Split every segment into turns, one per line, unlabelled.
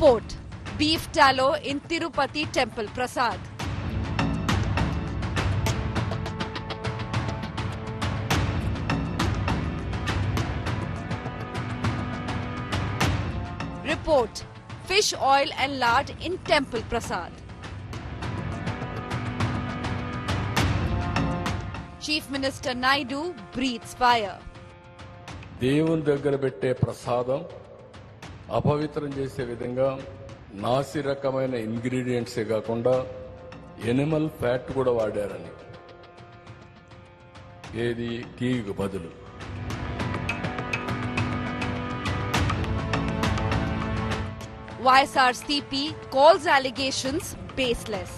Report: Beef tallow in Tirupati Temple Prasad. Report: Fish oil and lard in Temple Prasad. Chief Minister Naidu breathes fire.
దేవుని దగ్గర పెట్టే ప్రసాదం అపవిత్రం చేసే విధంగా నాసి రకమైన ఇంగ్రీడియంట్సే కాకుండా ఎనిమల్ ఫ్యాట్ కూడా వాడారని. ఏది గీకు బదులు.
YSRCP calls allegations baseless.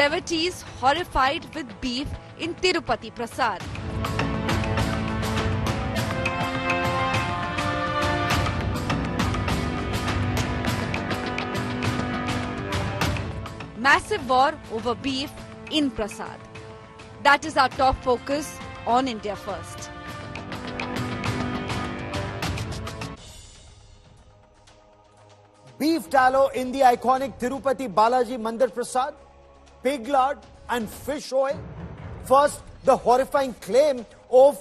Devotees horrified with beef in Tirupati Prasad. Massive war over beef in Prasad. That is our top focus on India First.
Beef tallow in the iconic Tirupati Balaji Mandir Prasad, pig lard and fish oil. First, the horrifying claim of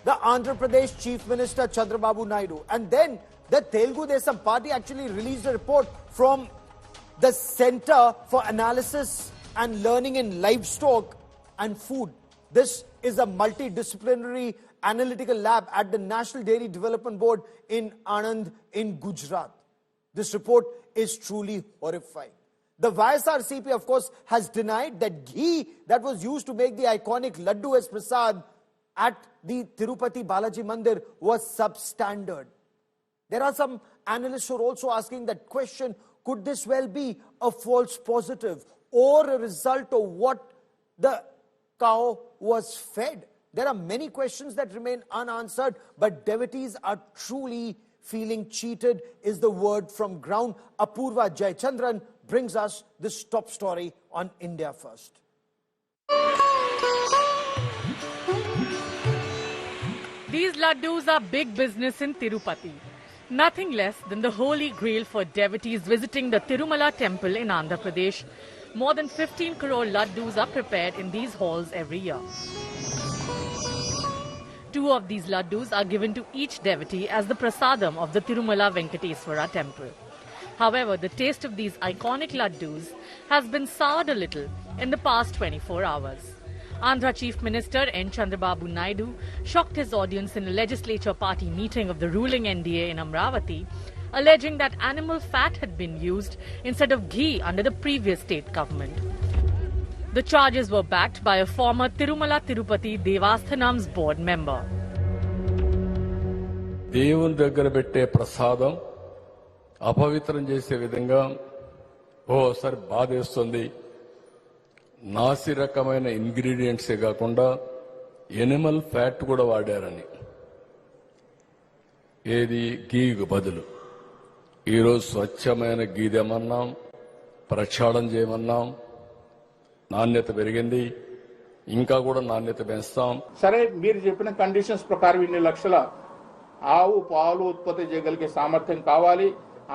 the Andhra Pradesh Chief Minister Chandra Babu Naidu. And then the Telugu Desam Party actually released a report from the Center for Analysis and Learning in Livestock and Food. This is a multidisciplinary analytical lab at the National Dairy Development Board in Anand in Gujarat. This report is truly horrifying. The YSRCP, of course, has denied that ghee that was used to make the iconic laddu as prasad at the Tirupati Balaji Mandir was substandard. There are some analysts who are also asking that question, could this well be a false positive or a result of what the cow was fed? There are many questions that remain unanswered, but devotees are truly feeling cheated is the word from ground. Apoorva Jayachandran brings us this top story on India First.
These laddus are big business in Tirupati. Nothing less than the holy grail for devotees visiting the Tirumala temple in Andhra Pradesh. More than 15 crore laddus are prepared in these halls every year. 2 of these laddus are given to each devotee as the prasadam of the Tirumala Venkateswara temple. However, the taste of these iconic laddus has been soured a little in the past 24 hours. Andhra Chief Minister N. Babu Naidu shocked his audience in a legislature party meeting of the ruling NDA in Amravati, alleging that animal fat had been used instead of ghee under the previous state government. The charges were backed by a former Tirumala Tirupati Devasthanam's board member.
దేవుని దగ్గర పెట్టే ప్రసాదం అపవిత్రం చేసే విధంగా ఓసారి బాధేస్తుంది. నాసి రకమైన ఇంగ్రీడియంట్సే కాకుండా ఎనిమల్ ఫ్యాట్ కూడా వాడారని. ఏది గీకు బదులు. ఈరోజు స్వచ్ఛమైన గీ తెమన్నాం, ప్రక్షాళన చేయమన్నాం. నాణ్యత పెరిగింది, ఇంకా కూడా నాణ్యత పెంచుతాం.
సరే, మీరు చెప్పిన కండిషన్స్ ప్రకారం ఇన్ని లక్షల ఆవు పాలు ఉత్పత్తి చేయగలిగే సామర్థ్యం కావాలి.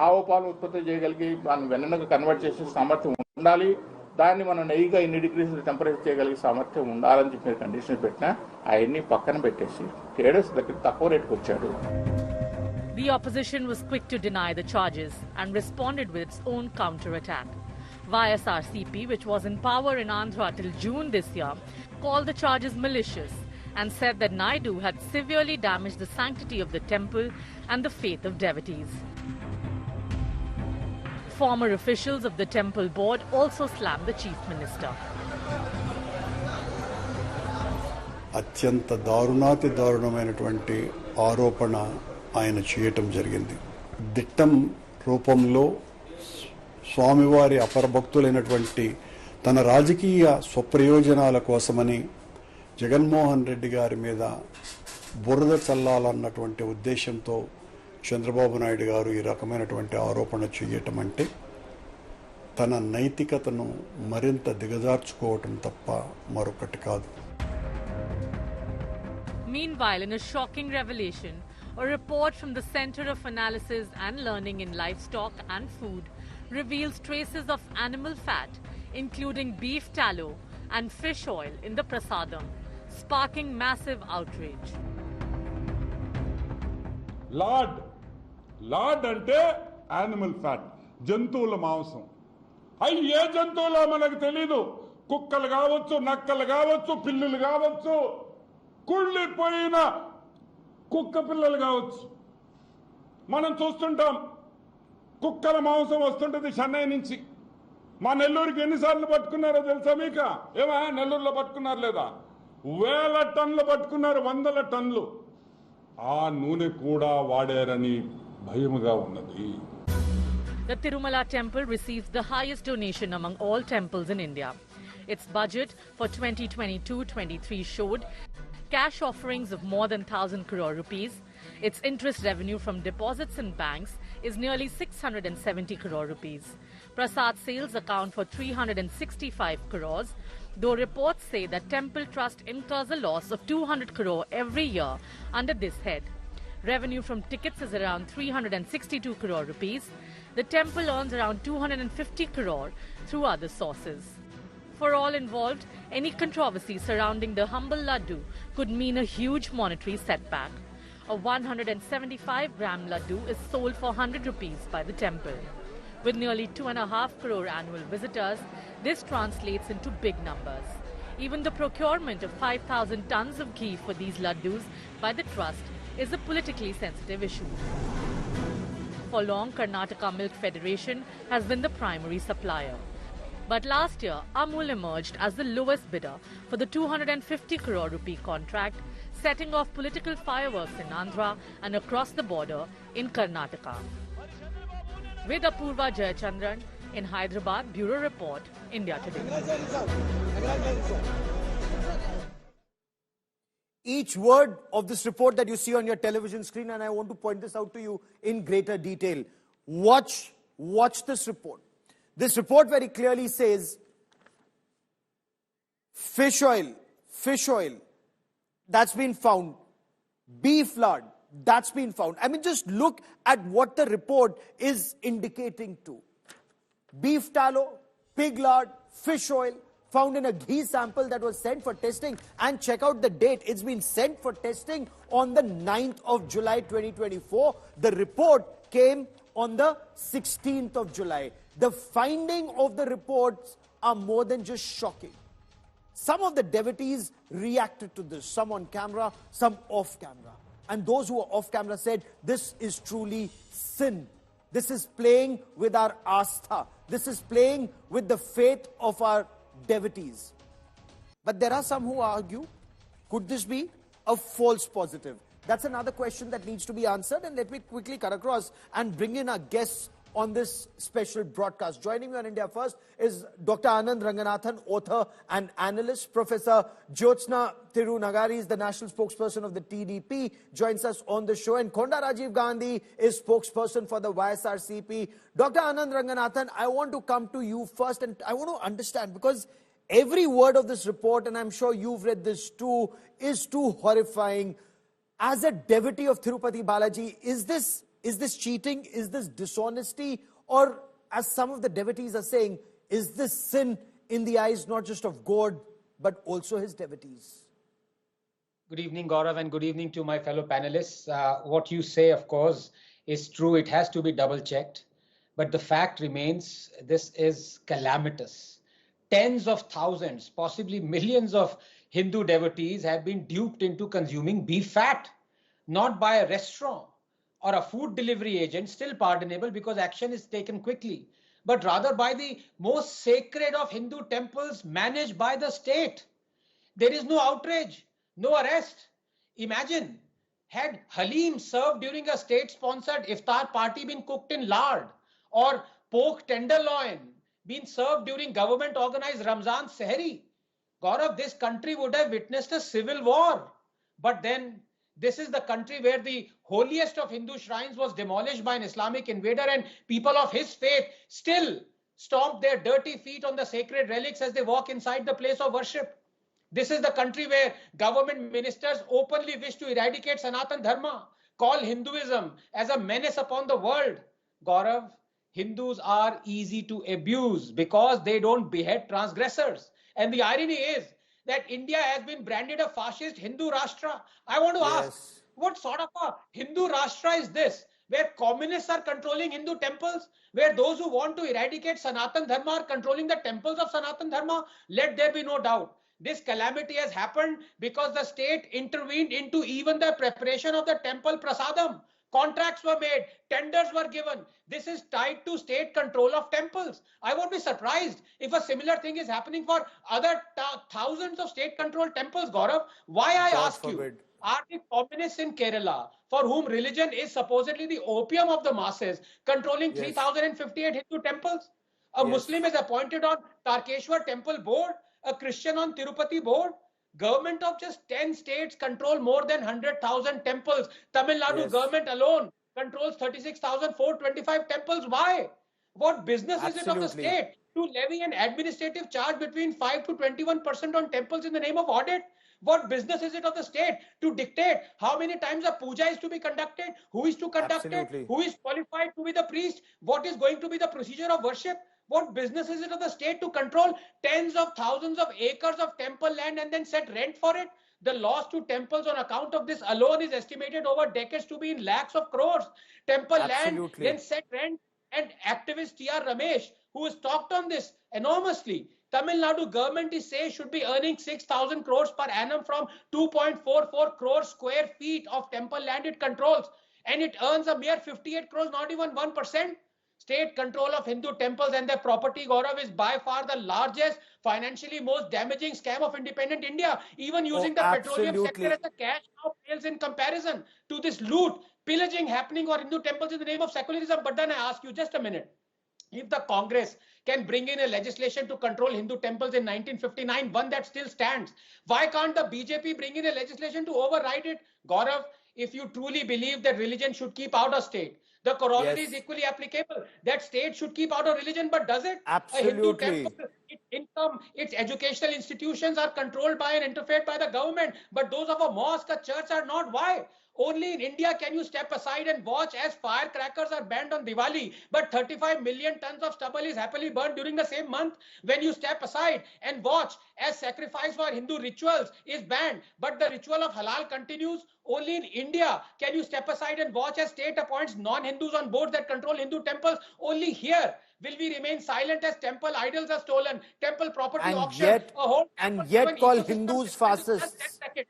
ఆవు పాలు ఉత్పత్తి చేయగలిగి మనం వెన్నకు కన్వర్ట్ చేసే సామర్థ్యం ఉండాలి. దాన్ని మనం నెయ్యిగా ఇన్ని డిగ్రీస్ టెంపరేచర్ చేయగలిగే సామర్థ్యం ఉండాలని చెప్పి మీరు కండిషన్ పెట్టినా అవన్నీ పక్కన పెట్టేసి కేడర్స్ దగ్గర తక్కువ రేటుకు వచ్చాడు.
The opposition was quick to deny the charges and responded with its own counter-attack. YSRCP, which was in power in Andhra till June this year, called the charges malicious and said that Naidu had severely damaged the sanctity of the temple and the faith of devotees. Former officials of the temple board also slammed the chief minister.
అత్యంత దారుణాతి దారుణమైనటువంటి ఆరోపణ ఆయన చేయటం జరిగింది. దిట్టం రూపంలో స్వామివారి అపరభక్తులైనటువంటి తన రాజకీయ స్వప్రయోజనాల కోసమని జగన్మోహన్ రెడ్డి గారి మీద బురద చల్లాలన్నటువంటి ఉద్దేశంతో చంద్రబాబు నాయుడు గారు ఈ రకమైనటువంటి ఆరోపణ చేయటం అంటే తన నైతికతను మరింత దిగజార్చుకోవటం తప్ప మరొకటి కాదు.
Meanwhile, in a shocking revelation, A report from the Center of Analysis and Learning in Livestock and Food reveals traces of animal fat, including beef tallow and fish oil in the prasadam, sparking massive outrage.
Lord అంటే animal fat, జంతువుల మాంసం. అవి ఏ జంతువులో మనకు తెలీదు. కుక్కలు కావచ్చు, నక్కలు కావచ్చు, పిల్లులు కావచ్చు, కుళ్ళిపోయిన కుక్క పిల్లలు కావచ్చు. మనం చూస్తుంటాం కుక్కల మాంసం వస్తుంటది చెన్నై నుంచి. మా నెల్లూరుకి ఎన్నిసార్లు పట్టుకున్నారో తెలుసా మీకు? ఏమా నెల్లూరులో పట్టుకున్నారు లేదా? 1000 టన్నులు పట్టుకున్నారు, 100 టన్నులు. ఆ నూనె కూడా వాడారని భయముగా ఉన్నది.
The Tirumala temple receives the highest donation among all temples in India. Its budget for 2022-23 showed cash offerings of more than 1,000 crore rupees. Its interest revenue from deposits in banks is nearly 670 crore rupees. Prasad sales account for 365 crores, though reports say that temple trust incurs a loss of 200 crore every year under this head. Revenue from tickets is around 362 crore rupees. The temple earns around 250 crore through other sources. For all involved, any controversy surrounding the humble laddu could mean a huge monetary setback. A 175-gram laddu is sold for 100 rupees by the temple. With nearly 2.5 crore annual visitors, this translates into big numbers. Even the procurement of 5,000 tons of ghee for these laddus by the trust is a politically sensitive issue. For long, Karnataka Milk Federation has been the primary supplier. But last year, Amul emerged as the lowest bidder for the 250 crore rupee contract, setting off political fireworks in Andhra and across the border in Karnataka. With Apoorva Jayachandran in Hyderabad, Bureau Report, India Today.
Each word of this report that you see on your television screen, and I want to point this out to you in greater detail. Watch this report. This report very clearly says fish oil, that's been found. Beef lard, that's been found. I mean, just look at what the report is indicating to. Beef tallow, pig lard, fish oil, found in a ghee sample that was sent for testing. And check out the date. It's been sent for testing on the 9th of July 2024. The report came on the 16th of July. The finding of the reports are more than just shocking. Some of the devotees reacted to this, some on camera, some off camera. And those who were off camera said, this is truly sin. This is playing with our astha. This is playing with the faith of our devotees. But there are some who argue, could this be a false positive? That's another question that needs to be answered. And let me quickly cut across and bring in our guests on this special broadcast. Joining me on India First is Dr. Anand Ranganathan, author and analyst. Professor Jyotsna Tirunagari is the national spokesperson of the TDP, joins us on the show. And Konda Rajiv Gandhi is spokesperson for the YSRCP. Dr. Anand Ranganathan, I want to come to you first, and I want to understand, because every word of this report, and I'm sure you've read this too, is too horrifying. As a devotee of Tirupati Balaji, is this cheating? Is this dishonesty? Or, as some of the devotees are saying, is this sin in the eyes not just of God, but also his devotees?
Good evening, Gaurav, and good evening to my fellow panelists. What you say, of course, is true. It has to be double-checked. But the fact remains, this is calamitous. Tens of thousands, possibly millions of Hindu devotees have been duped into consuming beef fat, not by a restaurant or a food delivery agent, still pardonable because action is taken quickly, but rather by the most sacred of Hindu temples managed by the state. There is no outrage, no arrest. Imagine, had Halim served during a state-sponsored iftar party been cooked in lard, or pork tenderloin been served during government-organized Ramzan Sehri, Gaurav, this country would have witnessed a civil war. But then, this is the country where the holiest of Hindu shrines was demolished by an Islamic invader, and people of his faith still stomp their dirty feet on the sacred relics as they walk inside the place of worship. This is the country where government ministers openly wish to eradicate Sanatan Dharma. call Hinduism as a menace upon the world. Gaurav, Hindus are easy to abuse because they don't behead transgressors. And the irony is that India has been branded a fascist Hindu Rashtra. I want to ask,
Yes.
what sort of a Hindu Rashtra is this? Where communists are controlling Hindu temples, where those who want to eradicate Sanatan Dharma are controlling the temples of Sanatan Dharma? Let there be no doubt. This calamity has happened because the state intervened into even the preparation of the temple prasadam. Contracts were made, tenders were given. This is tied to state control of temples. I won't be surprised if a similar thing is happening for other thousands of state controlled temples, Gaurav. Why I
God
ask
forbid.
you, are the communists in Kerala, for whom religion is supposedly the opium of the masses, controlling
Yes.
3,058 Hindu temples? A
Yes.
Muslim is appointed on Tarkeshwar Temple Board, a Christian on Tirupati Board. Government of just 10 states control more than 100,000 temples. Tamil Nadu
Yes.
government alone controls 36,425 temples. Why? What business is it of the
Absolutely.
state to levy an administrative charge between 5 to 21% on temples in the name of audit? What business is it of the state to dictate how many times a puja is to be conducted, who is to conduct
Absolutely.
it, who is qualified to be the priest, what is going to be the procedure of worship? What business is it of the state to control tens of thousands of acres of temple land and then set rent for it? The loss to temples on account of this alone is estimated over decades to be in lakhs of crores. Temple land,
Absolutely.
then set rent, and activist T.R. Ramesh, who has talked on this enormously. Tamil Nadu government is saying should be earning 6,000 crores per annum from 2.44 crore square feet of temple land it controls. And it earns a mere 58 crores, not even 1%. State control of Hindu temples and their property, Gaurav, is by far the largest, financially most damaging scam of independent India. Even using the petroleum sector
absolutely.
as a cash cow pales in comparison to this loot, pillaging happening on Hindu temples in the name of secularism. But then I ask you, just a minute. If the Congress can bring in a legislation to control Hindu temples in 1959, one that still stands, why can't the BJP bring in a legislation to override it? Gaurav, if you truly believe that religion should keep out of state, the corollary
Yes.
is equally applicable. That state should keep out of religion, but does it? A Hindu
Absolutely.
temple, its income, its educational institutions are controlled by and interfered by the government, but those of a mosque, a church are not. Why? Only in India can you step aside and watch as firecrackers are banned on Diwali, but 35 million tons of stubble is happily burned during the same month. When you step aside and watch as sacrifice for Hindu rituals is banned, but the ritual of halal continues. Only in India can you step aside and watch as state appoints non-Hindus on boards that control Hindu temples. Only here will we remain silent as temple idols are stolen, temple property
And
auctioned,
yet,
a whole
and yet call
ecosystem.
Hindus
Just 10
fascists.
seconds.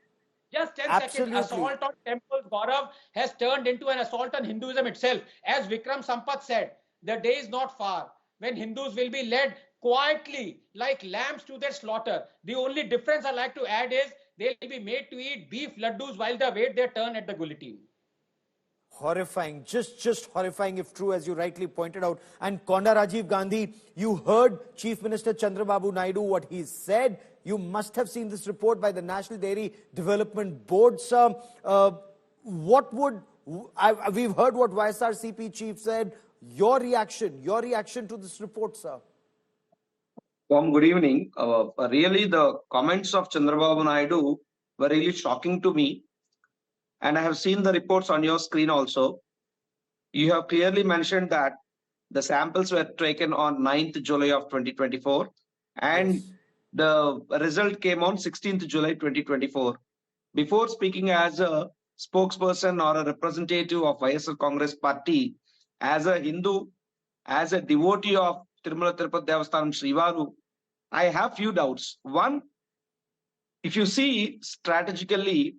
Just 10 seconds.
Absolutely.
Assault on temples, Gaurav, has turned into an assault on Hinduism itself. As Vikram Sampath said, the day is not far when Hindus will be led quietly like lambs to their slaughter. The only difference I like to add is they'll be made to eat beef laddus while they wait their turn at the guillotine.
Horrifying, just horrifying if true, as you rightly pointed out. And Konda Rajiv Gandhi, you heard Chief Minister Chandra Babu Naidu, what he said. You must have seen this report by the National Dairy Development Board, sir. We've heard what YSRCP chief said. Your reaction to this report, sir.
Good evening. Really, the comments of Chandrababu Naidu were really shocking to me. And I have seen the reports on your screen also. You have clearly mentioned that the samples were taken on 9th July of 2024. And
Yes.
the result came on 16th July 2024. Before speaking as a spokesperson or a representative of YSR Congress Party, as a Hindu, as a devotee of Tirumala Tirupati Devasthanam Srivaru, I have few doubts. One, if you see strategically,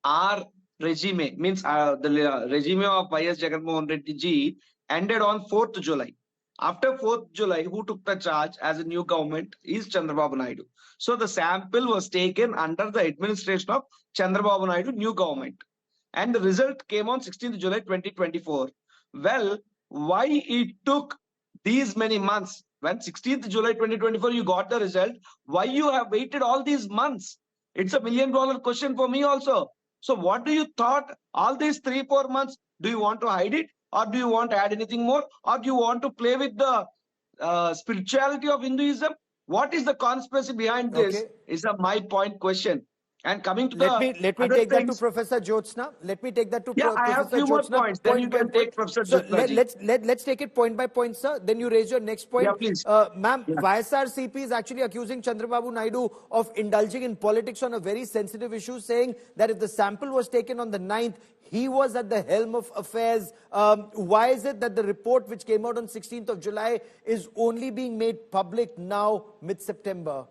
our regime means the regime of YS Jagannath Reddy ji ended on 4th July. After 4th July, who took the charge as a new government is Chandrababu Naidu. So the sample was taken under the administration of Chandrababu Naidu new government. And the result came on 16th July 2024. Well, why it took these many months? When 16th July 2024 you got the result, why you have waited all these months? It's $1 million question for me also. So what do you thought all these 3-4 months? Do you want to hide it? Or do you want to add anything more? Or do you want to play with the spirituality of Hinduism? What is the conspiracy behind this?
Okay.
Is my point question. And coming to
Let
the
me
other
take that to
things,
Professor Jyotsna. Let me take that to
yeah, I have
Professor
few more
Jyotsna
points. Then you
by
can
point.
take Professor
So
Jyotsna ji.
let's take it point by point, sir. Then you raise your next point.
Yeah, please.
Ma'am,
Yeah.
YSRCP is actually accusing Chandra Babu Naidu of indulging in politics on a very sensitive issue, saying that if the sample was taken on the 9th, he was at the helm of affairs. Why is it that the report which came out on 16th of July is only being made public now, mid-September?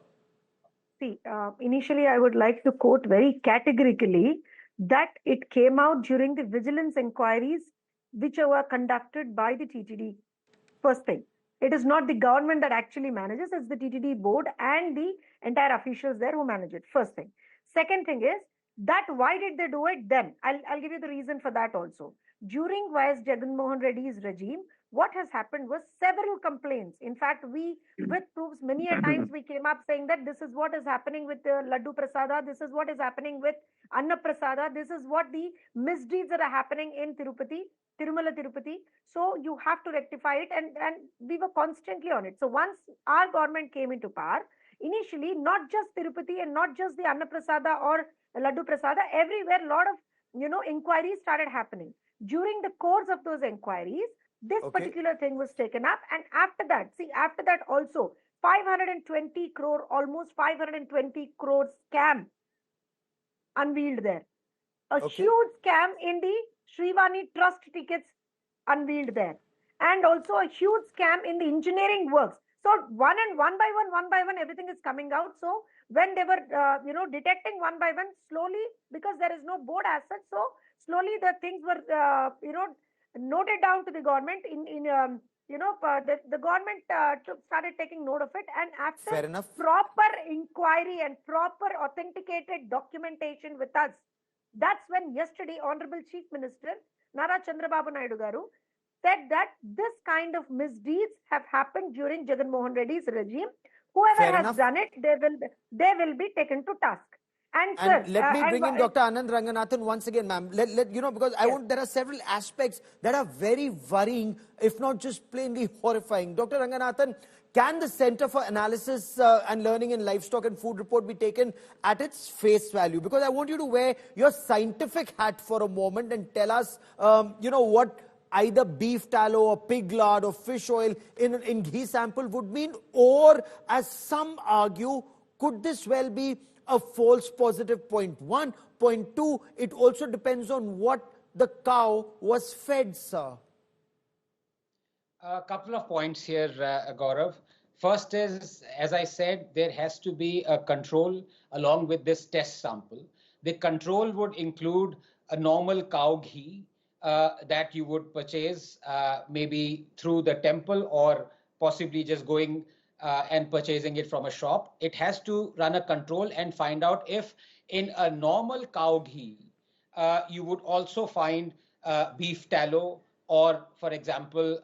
See, initially I would like to quote very categorically that it came out during the vigilance inquiries which were conducted by the TTD. First thing, it is not the government that actually manages, it's the TTD board and the entire officials there who manage it. First thing. Second thing is that why did they do it then? I'll give you the reason for that also. During YS Jagan Mohan Reddy's regime, what has happened was several complaints. In fact, we, with proofs, many a times we came up saying that this is what is happening with the Laddu Prasada, this is what is happening with Anna Prasada, this is what the misdeeds that are happening in Tirupati, Tirumala Tirupati. So you have to rectify it, and we were constantly on it. So once our government came into power, initially not just Tirupati and not just the Anna Prasada or Laddu Prasada, everywhere lot of inquiries started happening. During the course of those inquiries, this particular thing was taken up, and after that also 520 crore, almost 520 crore scam unveiled there. A huge scam in the Shrivani Trust tickets unveiled there, and also a huge scam in the engineering works. So one by one, everything is coming out. So when they were, detecting one by one, slowly, because there is no board as such, so slowly the things were, noted down to the government. The government started taking note of it, and after proper inquiry and proper authenticated documentation with us, that's when yesterday Honorable Chief Minister Nara Chandrababu Naidu garu said that this kind of misdeeds have happened during Jagan Mohan Reddy's regime. Whoever has done it, they will be taken to task. And sir,
let me bring in Dr. Anand Ranganathan once again, ma'am. Because there are several aspects that are very worrying, if not just plainly horrifying. Dr. Ranganathan, can the Center for Analysis and Learning in Livestock and Food report be taken at its face value? Because I want you to wear your scientific hat for a moment and tell us, what either beef tallow or pig lard or fish oil in ghee sample would mean, or as some argue, could this well be a false positive? Point one. Point two, it also depends on what the cow was fed, sir.
A couple of points here, Gaurav. First is, as I said, there has to be a control along with this test sample. The control would include a normal cow ghee that you would purchase maybe through the temple or possibly just going and purchasing it from a shop. It has to run a control and find out if in a normal cow ghee you would also find beef tallow or, for example,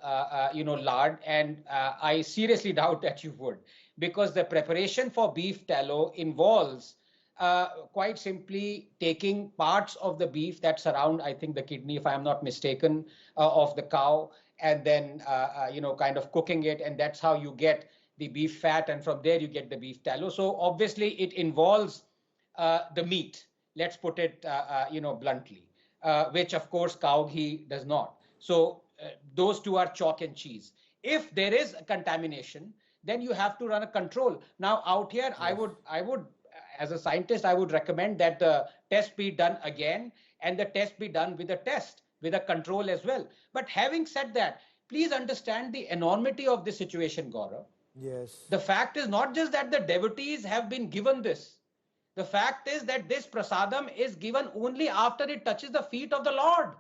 lard. And I seriously doubt that you would, because the preparation for beef tallow involves quite simply taking parts of the beef that surround, I think, the kidney, if I'm not mistaken, of the cow, and then, kind of cooking it. And that's how you get the beef fat. And from there, you get the beef tallow. So obviously, it involves the meat, let's put it, bluntly, which, of course, cow ghee does not. So those two are chalk and cheese. If there is a contamination, then you have to run a control. Now, out here, yes, I would, as a scientist, I would recommend that the test be done again, and the test be done with a test, with a control as well. But having said that, please understand the enormity of this situation, Gaurav.
Yes.
The fact is not just that the devotees have been given this. The fact is that this prasadam is given only after it touches the feet of the Lord.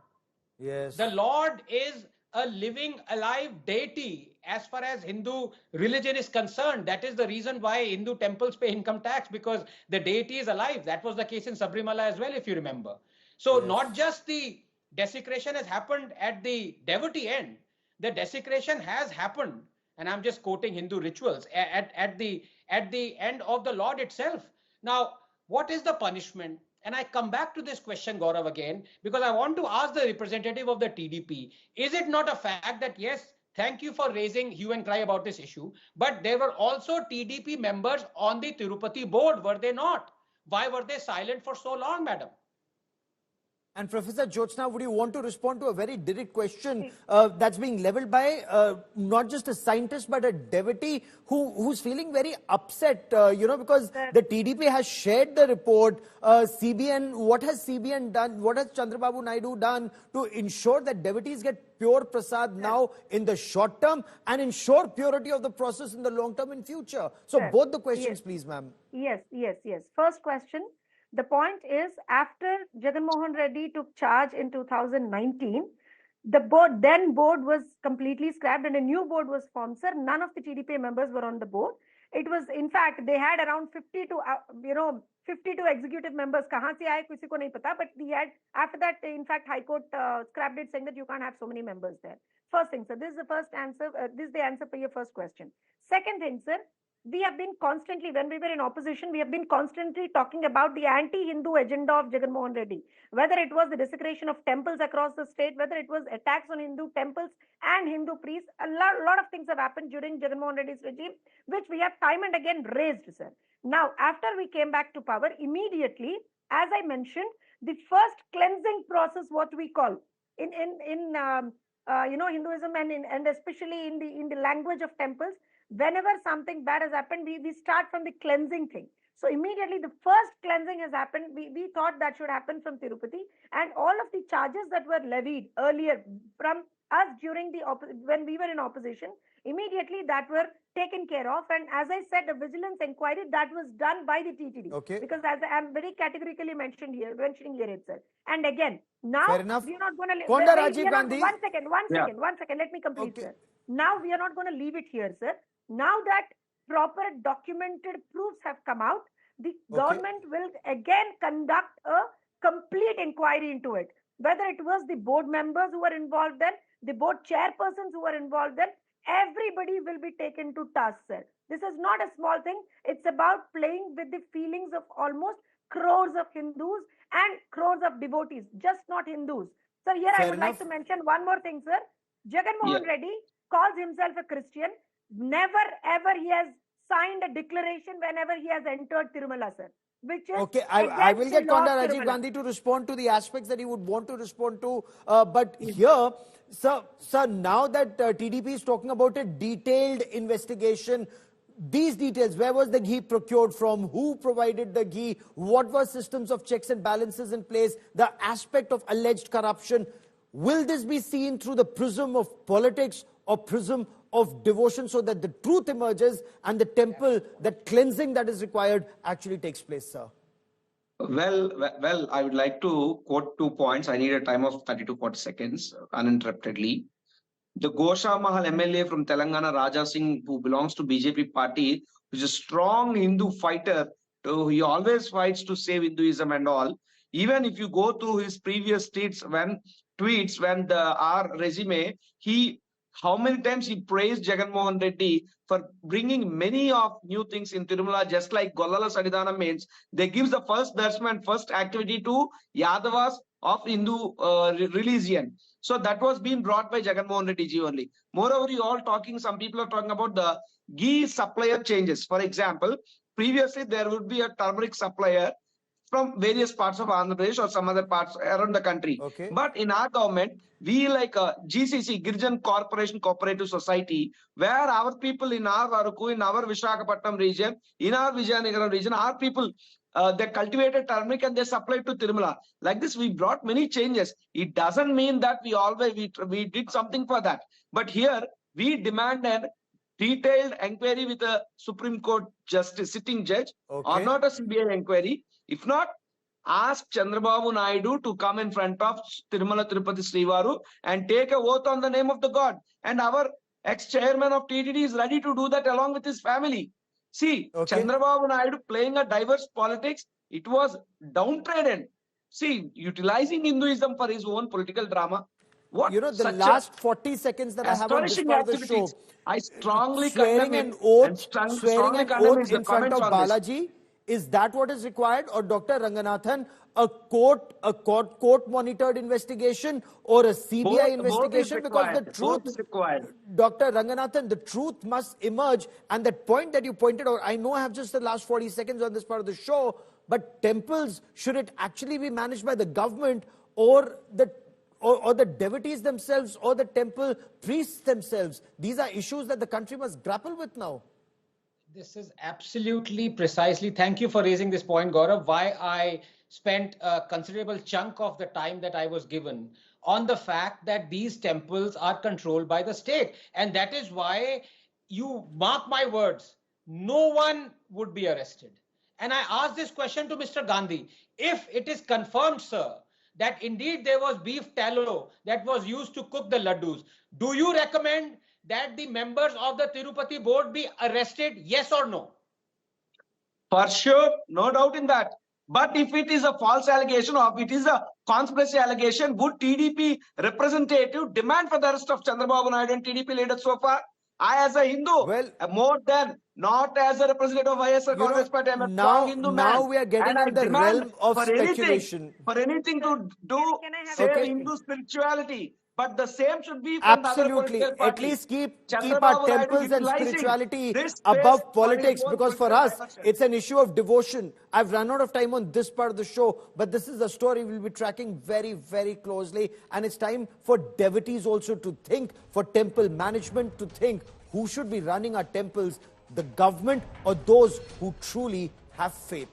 Yes.
The Lord is a living, alive deity as far as Hindu religion is concerned. That is the reason why Hindu temples pay income tax, because the deity is alive. That was the case in Sabrimala as well, if you remember. So yes, not just the desecration has happened at the devotee end, the desecration has happened, and I'm just quoting Hindu rituals, at the end of the Lord itself. Now, what is the punishment? And I come back to this question, Gaurav, again, because I want to ask the representative of the TDP, is it not a fact that, yes, thank you for raising hue and cry about this issue, but there were also TDP members on the Tirupati board, were they not? Why were they silent for so long, madam?
And Professor Jyotsna, would you want to respond to a very direct question that's being leveled by not just a scientist but a devotee who's feeling very upset, because the TDP has shared the report. CBN, what has CBN done? What has Chandra Babu Naidu done to ensure that devotees get pure prasad now in the short term and ensure purity of the process in the long term in future? So both the questions, please, ma'am.
Yes. First question. The point is, after Jagan Mohan Reddy took charge in 2019, the board was completely scrapped and a new board was formed. Sir, none of the TDP members were on the board. It was, in fact, they had around 52 executive members. Kahan se aaye, kisi ko nahi pata, but they had, after that, in fact, High Court scrapped it, saying that you can't have so many members there. First thing, sir, this is the first answer. This is the answer for your first question. Second thing, sir, we have been constantly, when we were in opposition, we have been constantly talking about the anti-Hindu agenda of Jagan Mohan Reddy. Whether it was the desecration of temples across the state, whether it was attacks on Hindu temples and Hindu priests, a lot of things have happened during Jagan Mohan Reddy's regime, which we have time and again raised, sir. Now, after we came back to power, immediately, as I mentioned, the first cleansing process, what we call in Hinduism and especially in the language of temples, whenever something bad has happened, we start from the cleansing thing. So immediately the first cleansing has happened. We thought that should happen from Tirupati, and all of the charges that were levied earlier from us during when we were in opposition, immediately that were taken care of. And as I said, a vigilance inquiry that was done by the TTD.
Okay.
Because as I am very categorically mentioning here itself. And again, now
fair enough.
we are not going to
Konda Rajiv Gandhi.
One second. Let me complete,
Okay.
sir. Now we are not going to leave it here, sir. Now that proper documented proofs have come out, the government will again conduct a complete inquiry into it. Whether it was the board members who were involved then, the board chairpersons who were involved then, everybody will be taken to task, sir. This is not a small thing. It's about playing with the feelings of almost crores of Hindus and crores of devotees, just not Hindus. So here I would like to mention one more thing, sir. Jagan Mohan Reddy calls himself a Christian. Never ever he has signed a declaration whenever he has entered Tirumala, sir. Which is
okay, I will get Konda Rajiv Gandhi to respond to the aspects that he would want to respond to. But here, sir, now that TDP is talking about a detailed investigation, these details, where was the ghee procured from, who provided the ghee, what were systems of checks and balances in place, the aspect of alleged corruption, will this be seen through the prism of politics or prism of devotion, so that the truth emerges and the temple, that cleansing that is required, actually takes place, sir?
Well, I would like to quote 2 points. I need a time of 30 to 40 seconds uninterruptedly. The Gosha Mahal MLA from Telangana, Raja Singh, who belongs to BJP party, who is a strong Hindu fighter, he always fights to save Hinduism and all. Even if you go through his previous tweets when our resume, how many times he praised Jagan Mohan Reddy for bringing many of new things in Tirumala, just like Gollala Sadidana means. They give the first darshan and first activity to Yadavas of Hindu religion. So that was being brought by Jagan Mohan Reddy ji only. Moreover, some people are talking about the ghee supplier changes. For example, previously there would be a turmeric supplier from various parts of Andhra Pradesh or some other parts around the country.
Okay.
But in our government, we like a GCC, Girjan Corporation Cooperative Society, where our people in our Aruku, in our Visakhapatnam region, in our Vijayanagara region, our people, they cultivated turmeric and they supplied to Tirumala. Like this, we brought many changes. It doesn't mean that we did something for that. But here, we demand a detailed inquiry with a Supreme Court justice, sitting judge, or not a CBI inquiry. If not, ask Chandrababu Naidu to come in front of Tirumala Tirupati Srivaru and take a oath on the name of the God. And our ex-chairman of TTD is ready to do that along with his family. See, Chandrababu Naidu playing a diverse politics, it was downtrodden. See, utilizing Hinduism for his own political drama. What
the last 40 seconds that I have on this part of the show,
I strongly
swearing
condemn
an oath in front of Balaji Is that what is required? Or Dr. Ranganathan, a court monitored investigation or a CBI investigation? Because the truth, Dr. Ranganathan, the truth must emerge. And that point that you pointed out, I know I have just the last 40 seconds on this part of the show, but temples, should it actually be managed by the government or the devotees themselves or the temple priests themselves? These are issues that the country must grapple with now.
This is absolutely precisely. Thank you for raising this point, Gaurav. Why I spent a considerable chunk of the time that I was given on the fact that these temples are controlled by the state. And that is why, you mark my words, no one would be arrested. And I asked this question to Mr. Gandhi. If it is confirmed, sir, that indeed there was beef tallow that was used to cook the laddus, do you recommend that the members of the Tirupati board be arrested? Yes or no?
For sure, no doubt in that. But if it is a false allegation or if it is a conspiracy allegation, would TDP representative demand for the arrest of Chandra Babu Naidu and TDP leaders so far? I, as a Hindu, more than not as a representative of YSR Congress Party, I'm a strong Hindu man.
Now we are getting in the realm of speculation.
For anything to do, save Hindu spirituality. But the same should be from
absolutely.
The other
at least keep our temples and spirituality above politics, because for us it's an issue of devotion. I've run out of time on this part of the show, but this is a story we'll be tracking very, very closely, and it's time for devotees also to think, for temple management to think, who should be running our temples, the government or those who truly have faith.